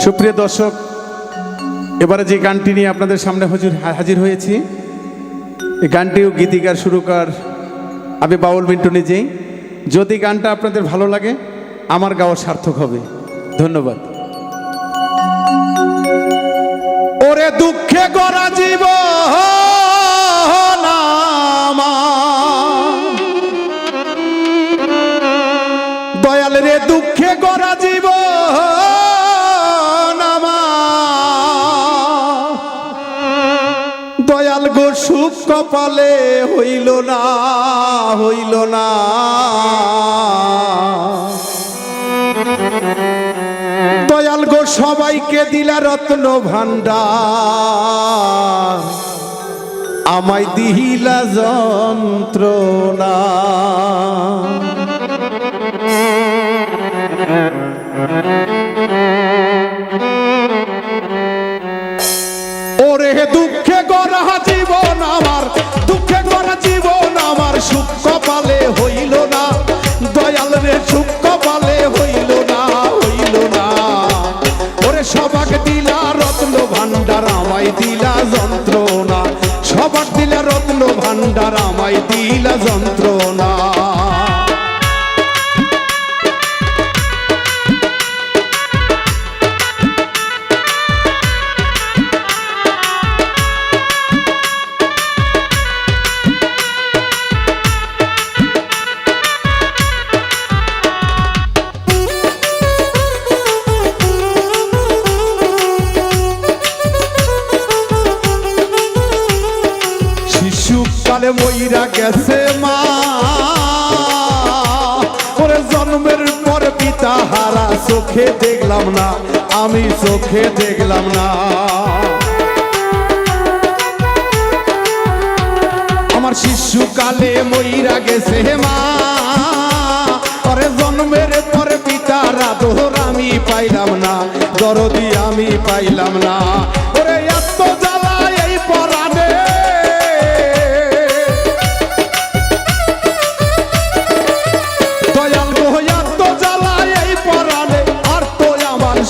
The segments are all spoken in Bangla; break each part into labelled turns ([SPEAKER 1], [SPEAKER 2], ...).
[SPEAKER 1] সুপ্রিয় দর্শক, এবারে যে গানটি নিয়ে আপনাদের সামনে হাজির হয়েছি, এই গানটিও গীতিকার সুরকার আমি বাউল মিন্টু নিজেই। যদি গানটা আপনাদের ভালো লাগে, আমার গাওয়া সার্থক হবে। ধন্যবাদ। ওরে দুঃখে গড়া জীবন আমার, দয়াল রে দুঃখে গড়া জীবন আমার, দয়াল গো সুখ কপালে হইল না, হইল না। দয়াল গো সবাইকে দিলা রত্ন ভান্ডার, আমায় দিহিলা যন্ত্রণা। ওরে দুঃখে গড়া জীবন আমার, দুঃখে গড়া জীবন আমার, সুখ কপালে হইল না। দয়াল রে সুখ কপালে হইল না, হইল না। ওরে সবাক দিলা রত্ন ভান্ডার, আমায় দিলা যন্ত্রণা। সবাক দিলা রত্ন ভান্ডার, আমায় দিলা যন্ত্রণা। কালে মইরা গেছে মা, ওরে জন্মের পর পিতা হারা, চোখে দেখলাম না, আমি চোখে দেখলাম না। আমার শিশুকালে মইরা গেছে মা, ওরে জন্মের পর পিতার আদর আমি পাইলাম না, দরদি আমি পাইলাম না। ওরে এত জ্বালা এই পরাণে,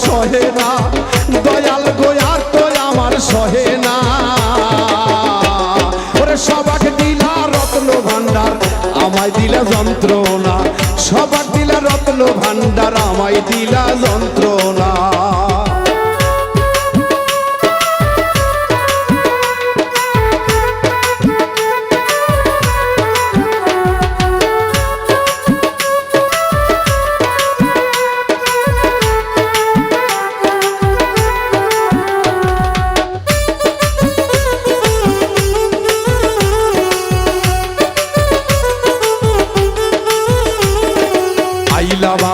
[SPEAKER 1] সহে না। দয়াল গো আর তো আমার সহে না। ওরে সবাক দিলা রত্ন ভান্ডার, আমায় দিলা যন্ত্রণা। সবাক দিলা রত্ন ভান্ডার, আমায় দিলা যন্ত্রণা।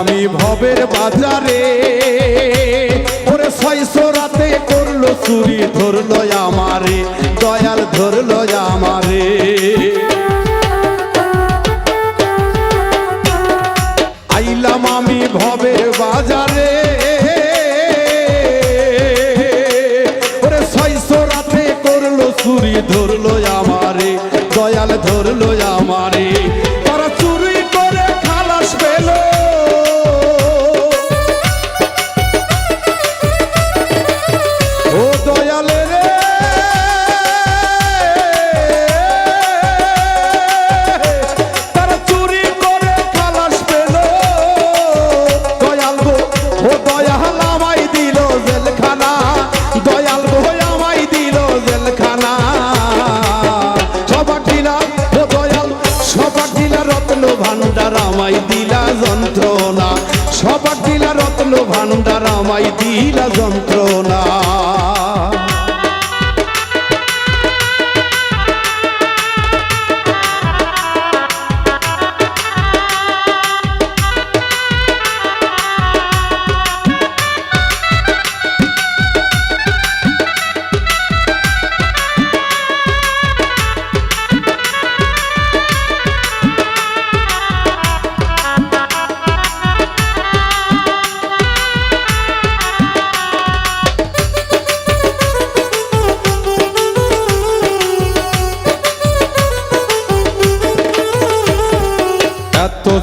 [SPEAKER 1] আমি ভবের বাজারে, ওরে 600 রাতে করলো চুরি, ধরলো আমারে, দয়াল ধরলো আমারে। আইলাম আমি ভবের বাজারে, ওরে 600 রাতে করলো চুরি, ধরলো আমারে, দয়াল ধরলো আমারে। তারা চুরি করে খালাস পেল, ভান্ডার আমায় দিলা যন্ত্রণা। সবাক দিলা রত্ন ভান্ডার, আমায় দিলা যন্ত্রণা।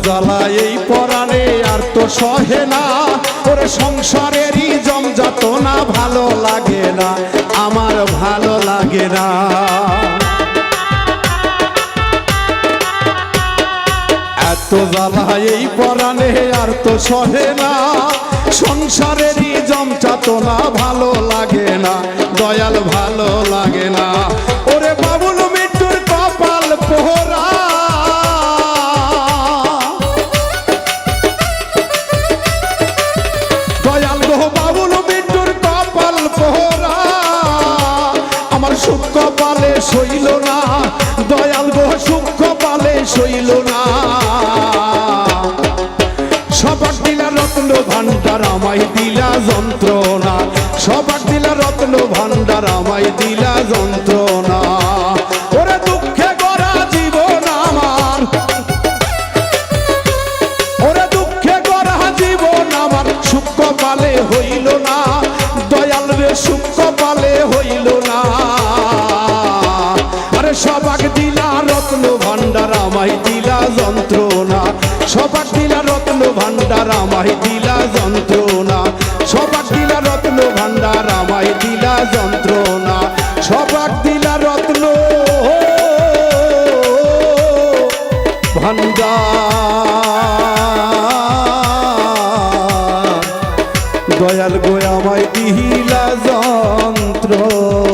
[SPEAKER 1] জ্বালা এই পরাণে আর তো সহে না, ওরে সংসারেরই জমজাত ভালো লাগে না, আমার ভালো লাগে না। এত জ্বালা এই পরাণে আর তো সহে না, সংসারেরই যন্ত্রণা ভালো লাগে না, দয়াল ভালো লাগে না। ওরে বাবুল মৃত্যুর কপাল পোহরা, দয়াল গো বাবুল মৃত্যুর কপাল পোহরা, আমার সুখ কপালে সইল না, দয়াল গো সুখ কপালে সইল না। সবাক দিলা রত্ন ভান্ডার আমায় দিলা যন্ত্রণা, সবাক দিলা রত্ন ভান্ডার আমায় দিলা যন্ত্রণা। ওরে দুঃখে গড়া জীবন আমার, ওরে দুঃখে গড়া জীবন আমার, সুখ কপালে হইল না, দয়াল রে সুখ কপালে হইল না। আরে সবাক দিলা রত্ন ভান্ডার আমায় দিলা যন্ত্রণা, সবাক দিলা রত্ন ভান্ডার আমায় দিলা যন্ত্রণা, সবাক দিলা রত্ন ভান্ডার আমায় দিলা যন্ত্রণা, সবাক দিলা রত্ন ভান্ডার, দয়াল গো আমায় দিলা যন্ত্রণা।